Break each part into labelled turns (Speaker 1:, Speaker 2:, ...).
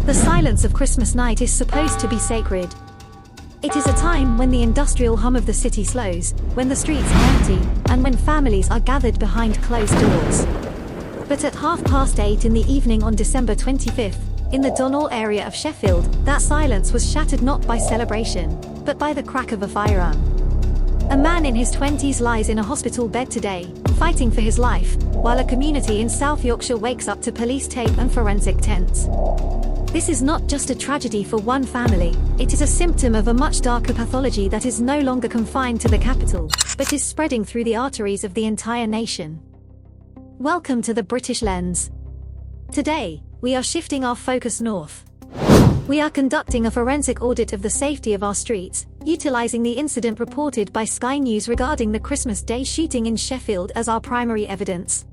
Speaker 1: The silence of Christmas night is supposed to be sacred. It is a time when the industrial hum of the city slows, when the streets are empty, and when families are gathered behind closed doors. But at 8:30 in the evening on December 25th, in the Darnall area of Sheffield, that silence was shattered not by celebration, but by the crack of a firearm. A man in his 20s lies in a hospital bed today, fighting for his life, while a community in South Yorkshire wakes up to police tape and forensic tents. This is not just a tragedy for one family, it is a symptom of a much darker pathology that is no longer confined to the capital, but is spreading through the arteries of the entire nation. Welcome to the British Lens. Today, we are shifting our focus north. We are conducting a forensic audit of the safety of our streets, utilizing the incident reported by Sky News regarding the Christmas Day shooting in Sheffield as our primary evidence.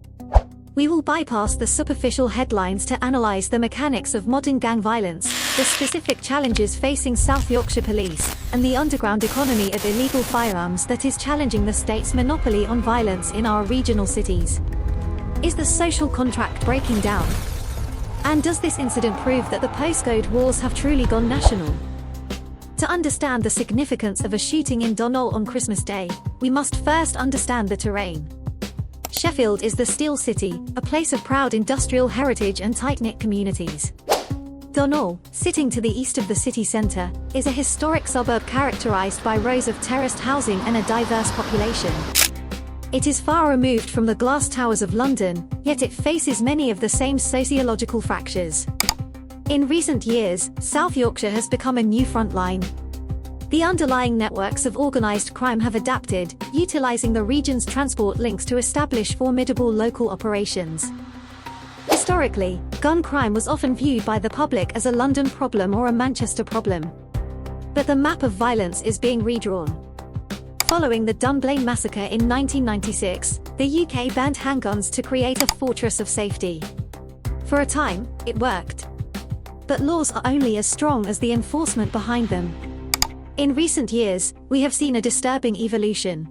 Speaker 1: We will bypass the superficial headlines to analyze the mechanics of modern gang violence, the specific challenges facing South Yorkshire Police, and the underground economy of illegal firearms that is challenging the state's monopoly on violence in our regional cities. Is the social contract breaking down? And does this incident prove that the postcode wars have truly gone national? To understand the significance of a shooting in Darnall on Christmas Day, we must first understand the terrain. Sheffield is the Steel City, a place of proud industrial heritage and tight-knit communities. Darnall, sitting to the east of the city centre, is a historic suburb characterised by rows of terraced housing and a diverse population. It is far removed from the glass towers of London, yet it faces many of the same sociological fractures. In recent years, South Yorkshire has become a new front line. The underlying networks of organised crime have adapted, utilising the region's transport links to establish formidable local operations. Historically, gun crime was often viewed by the public as a London problem or a Manchester problem. But the map of violence is being redrawn. Following the Dunblane massacre in 1996, the UK banned handguns to create a fortress of safety. For a time, it worked. But laws are only as strong as the enforcement behind them. In recent years, we have seen a disturbing evolution.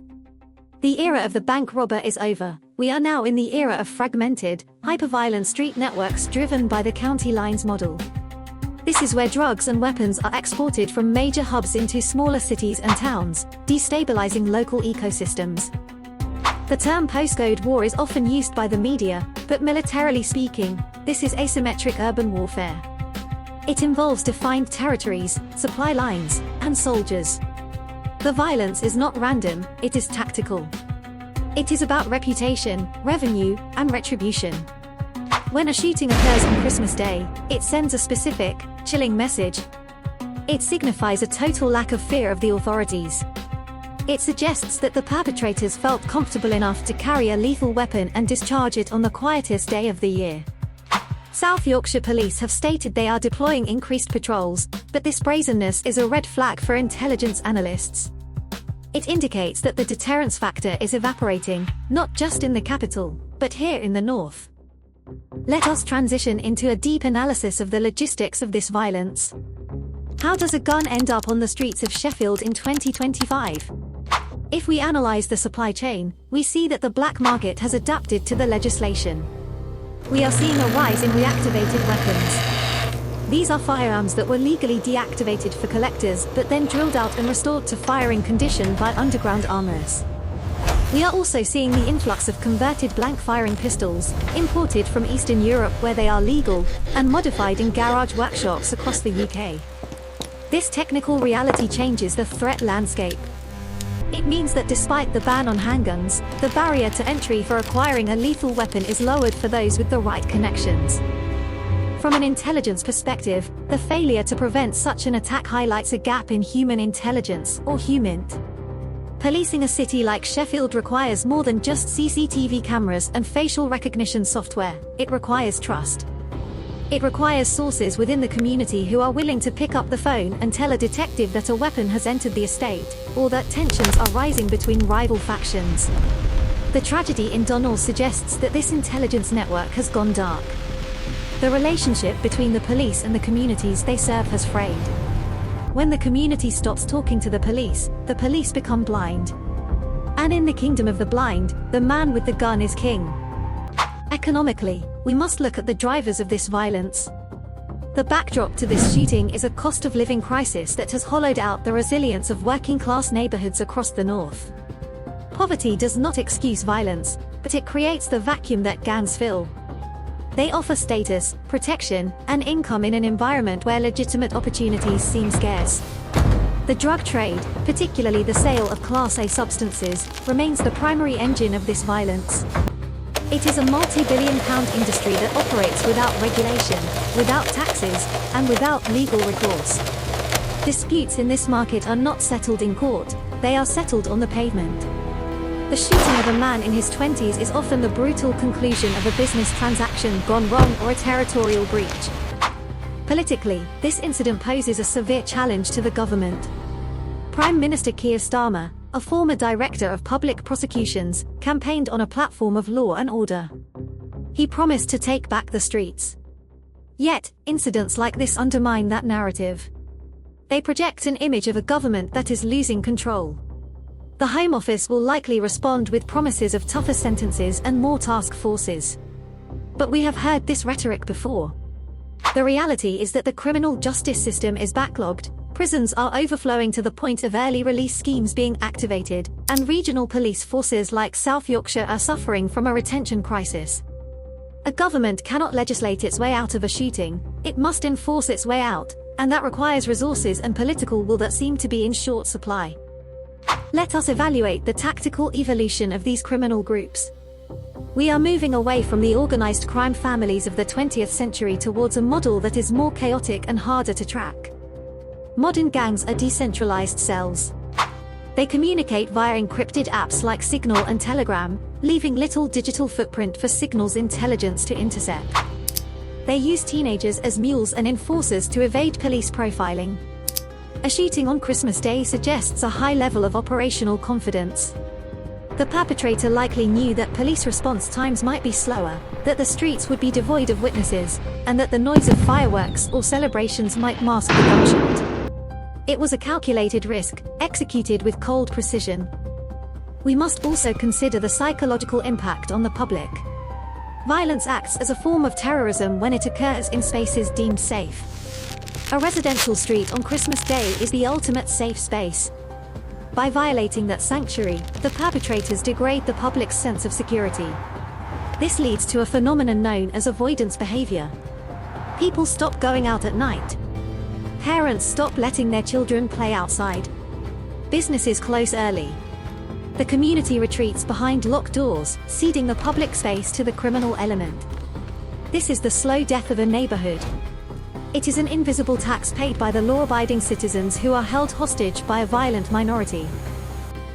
Speaker 1: The era of the bank robber is over. We are now in the era of fragmented, hyperviolent street networks driven by the county lines model. This is where drugs and weapons are exported from major hubs into smaller cities and towns, destabilizing local ecosystems. The term postcode war is often used by the media, but militarily speaking, this is asymmetric urban warfare. It involves defined territories, supply lines, and soldiers. The violence is not random, it is tactical. It is about reputation, revenue, and retribution. When a shooting occurs on Christmas Day, it sends a specific, chilling message. It signifies a total lack of fear of the authorities. It suggests that the perpetrators felt comfortable enough to carry a lethal weapon and discharge it on the quietest day of the year. South Yorkshire Police have stated they are deploying increased patrols, but this brazenness is a red flag for intelligence analysts. It indicates that the deterrence factor is evaporating, not just in the capital, but here in the north. Let us transition into a deep analysis of the logistics of this violence. How does a gun end up on the streets of Sheffield in 2025? If we analyze the supply chain, we see that the black market has adapted to the legislation. We are seeing a rise in reactivated weapons. These are firearms that were legally deactivated for collectors but then drilled out and restored to firing condition by underground armorers. We are also seeing the influx of converted blank-firing pistols, imported from Eastern Europe where they are legal, and modified in garage workshops across the UK. This technical reality changes the threat landscape. It means that despite the ban on handguns, the barrier to entry for acquiring a lethal weapon is lowered for those with the right connections. From an intelligence perspective, the failure to prevent such an attack highlights a gap in human intelligence, or HUMINT. Policing a city like Sheffield requires more than just CCTV cameras and facial recognition software. It requires trust. It requires sources within the community who are willing to pick up the phone and tell a detective that a weapon has entered the estate, or that tensions are rising between rival factions. The tragedy in Darnall suggests that this intelligence network has gone dark. The relationship between the police and the communities they serve has frayed. When the community stops talking to the police become blind. And in the kingdom of the blind, the man with the gun is king. Economically, we must look at the drivers of this violence. The backdrop to this shooting is a cost of living crisis that has hollowed out the resilience of working-class neighborhoods across the north. Poverty does not excuse violence, but it creates the vacuum that gangs fill. They offer status, protection, and income in an environment where legitimate opportunities seem scarce. The drug trade, particularly the sale of Class A substances, remains the primary engine of this violence. It is a multi-billion-pound industry that operates without regulation, without taxes, and without legal recourse. Disputes in this market are not settled in court, they are settled on the pavement. The shooting of a man in his 20s is often the brutal conclusion of a business transaction gone wrong or a territorial breach. Politically, this incident poses a severe challenge to the government. Prime Minister Keir Starmer, a former director of public prosecutions, campaigned on a platform of law and order. He promised to take back the streets. Yet, incidents like this undermine that narrative. They project an image of a government that is losing control. The Home Office will likely respond with promises of tougher sentences and more task forces. But we have heard this rhetoric before. The reality is that the criminal justice system is backlogged, prisons are overflowing to the point of early release schemes being activated, and regional police forces like South Yorkshire are suffering from a retention crisis. A government cannot legislate its way out of a shooting, it must enforce its way out, and that requires resources and political will that seem to be in short supply. Let us evaluate the tactical evolution of these criminal groups. We are moving away from the organized crime families of the 20th century towards a model that is more chaotic and harder to track. Modern gangs are decentralized cells. They communicate via encrypted apps like Signal and Telegram, leaving little digital footprint for Signal's intelligence to intercept. They use teenagers as mules and enforcers to evade police profiling. A shooting on Christmas Day suggests a high level of operational confidence. The perpetrator likely knew that police response times might be slower, that the streets would be devoid of witnesses, and that the noise of fireworks or celebrations might mask the gunshot. It was a calculated risk, executed with cold precision. We must also consider the psychological impact on the public. Violence acts as a form of terrorism when it occurs in spaces deemed safe. A residential street on Christmas Day is the ultimate safe space. By violating that sanctuary, the perpetrators degrade the public's sense of security. This leads to a phenomenon known as avoidance behavior. People stop going out at night. Parents stop letting their children play outside. Businesses close early. The community retreats behind locked doors, ceding the public space to the criminal element. This is the slow death of a neighborhood. It is an invisible tax paid by the law-abiding citizens who are held hostage by a violent minority.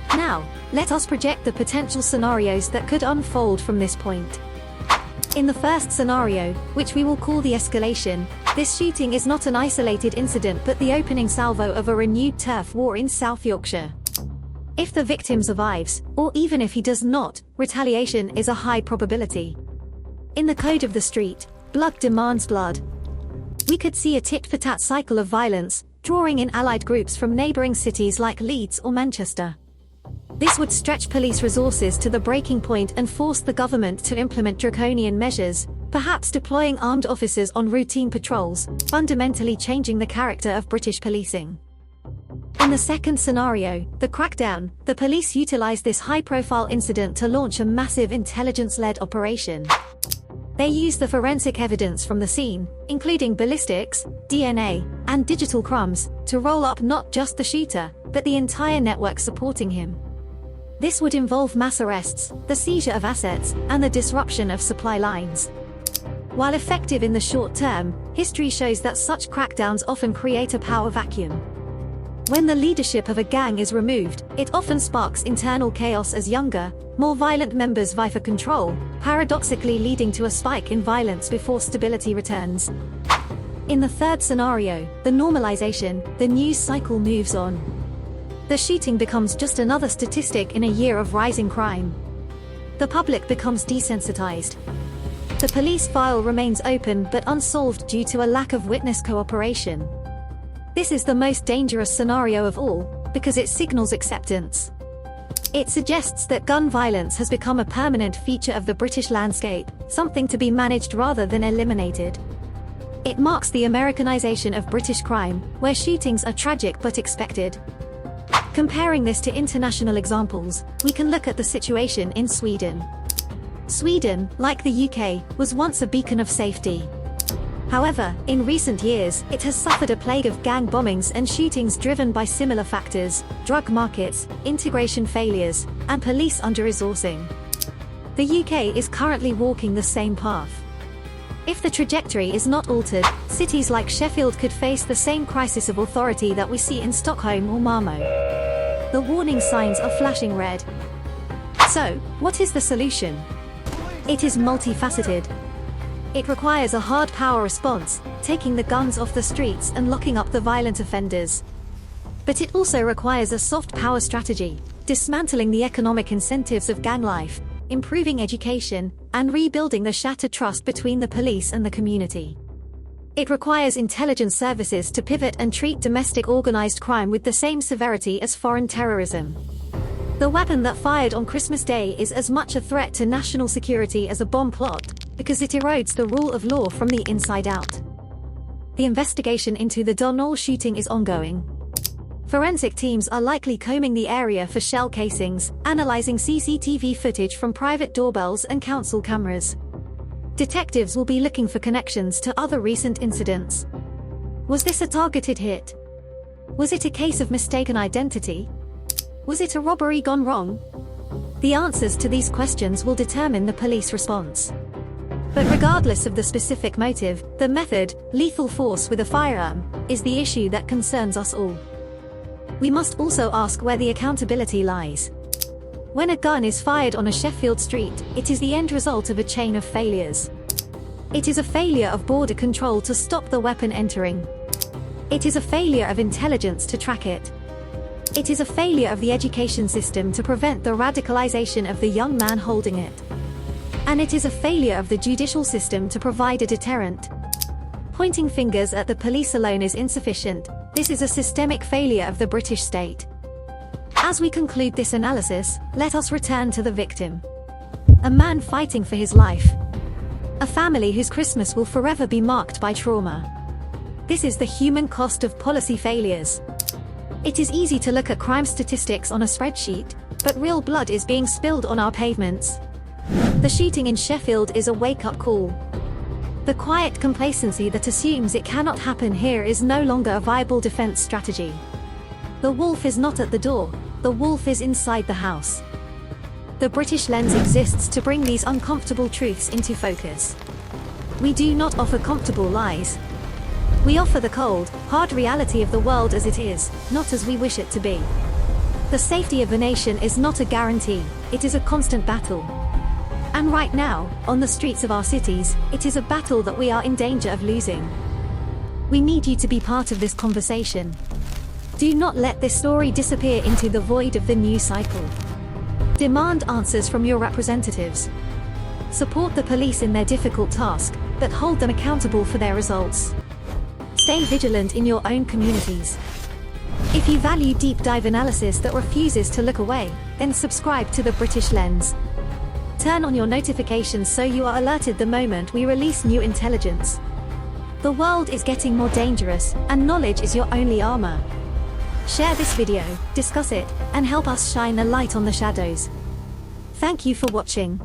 Speaker 1: Now, let us project the potential scenarios that could unfold from this point. In the first scenario, which we will call the escalation, this shooting is not an isolated incident but the opening salvo of a renewed turf war in South Yorkshire. If the victim survives, or even if he does not, retaliation is a high probability. In the code of the street, blood demands blood. We could see a tit-for-tat cycle of violence, drawing in allied groups from neighbouring cities like Leeds or Manchester. This would stretch police resources to the breaking point and force the government to implement draconian measures, perhaps deploying armed officers on routine patrols, fundamentally changing the character of British policing. In the second scenario, the crackdown, the police utilised this high-profile incident to launch a massive intelligence-led operation. They used the forensic evidence from the scene, including ballistics, DNA, and digital crumbs, to roll up not just the shooter, but the entire network supporting him. This would involve mass arrests, the seizure of assets, and the disruption of supply lines. While effective in the short term, history shows that such crackdowns often create a power vacuum. When the leadership of a gang is removed, it often sparks internal chaos as younger, more violent members vie for control, paradoxically leading to a spike in violence before stability returns. In the third scenario, the normalization, the news cycle moves on. The shooting becomes just another statistic in a year of rising crime. The public becomes desensitized. The police file remains open but unsolved due to a lack of witness cooperation. This is the most dangerous scenario of all, because it signals acceptance. It suggests that gun violence has become a permanent feature of the British landscape, something to be managed rather than eliminated. It marks the Americanization of British crime, where shootings are tragic but expected. Comparing this to international examples, we can look at the situation in Sweden. Sweden, like the UK, was once a beacon of safety. However, in recent years, it has suffered a plague of gang bombings and shootings driven by similar factors: drug markets, integration failures, and police under-resourcing. The UK is currently walking the same path. If the trajectory is not altered, cities like Sheffield could face the same crisis of authority that we see in Stockholm or Malmö. The warning signs are flashing red. So, what is the solution? It is multifaceted. It requires a hard power response, taking the guns off the streets and locking up the violent offenders. But it also requires a soft power strategy, dismantling the economic incentives of gang life, improving education, and rebuilding the shattered trust between the police and the community. It requires intelligence services to pivot and treat domestic organized crime with the same severity as foreign terrorism. The weapon that fired on Christmas Day is as much a threat to national security as a bomb plot, because it erodes the rule of law from the inside out. The investigation into the Darnall shooting is ongoing. Forensic teams are likely combing the area for shell casings, analyzing CCTV footage from private doorbells and council cameras. Detectives will be looking for connections to other recent incidents. Was this a targeted hit? Was it a case of mistaken identity? Was it a robbery gone wrong? The answers to these questions will determine the police response. But regardless of the specific motive, the method, lethal force with a firearm, is the issue that concerns us all. We must also ask where the accountability lies. When a gun is fired on a Sheffield street, it is the end result of a chain of failures. It is a failure of border control to stop the weapon entering. It is a failure of intelligence to track it. It is a failure of the education system to prevent the radicalization of the young man holding it. And it is a failure of the judicial system to provide a deterrent. Pointing fingers at the police alone is insufficient. This is a systemic failure of the British state. As we conclude this analysis, let us return to the victim. A man fighting for his life. A family whose Christmas will forever be marked by trauma. This is the human cost of policy failures. It is easy to look at crime statistics on a spreadsheet, but real blood is being spilled on our pavements. The shooting in Sheffield is a wake-up call. The quiet complacency that assumes it cannot happen here is no longer a viable defense strategy. The wolf is not at the door, the wolf is inside the house. The British lens exists to bring these uncomfortable truths into focus. We do not offer comfortable lies. We offer the cold, hard reality of the world as it is, not as we wish it to be. The safety of a nation is not a guarantee, it is a constant battle. And right now, on the streets of our cities, it is a battle that we are in danger of losing. We need you to be part of this conversation. Do not let this story disappear into the void of the news cycle. Demand answers from your representatives. Support the police in their difficult task, but hold them accountable for their results. Stay vigilant in your own communities. If you value deep dive analysis that refuses to look away, then subscribe to the British Lens. Turn on your notifications so you are alerted the moment we release new intelligence. The world is getting more dangerous, and knowledge is your only armor. Share this video, discuss it, and help us shine a light on the shadows. Thank you for watching.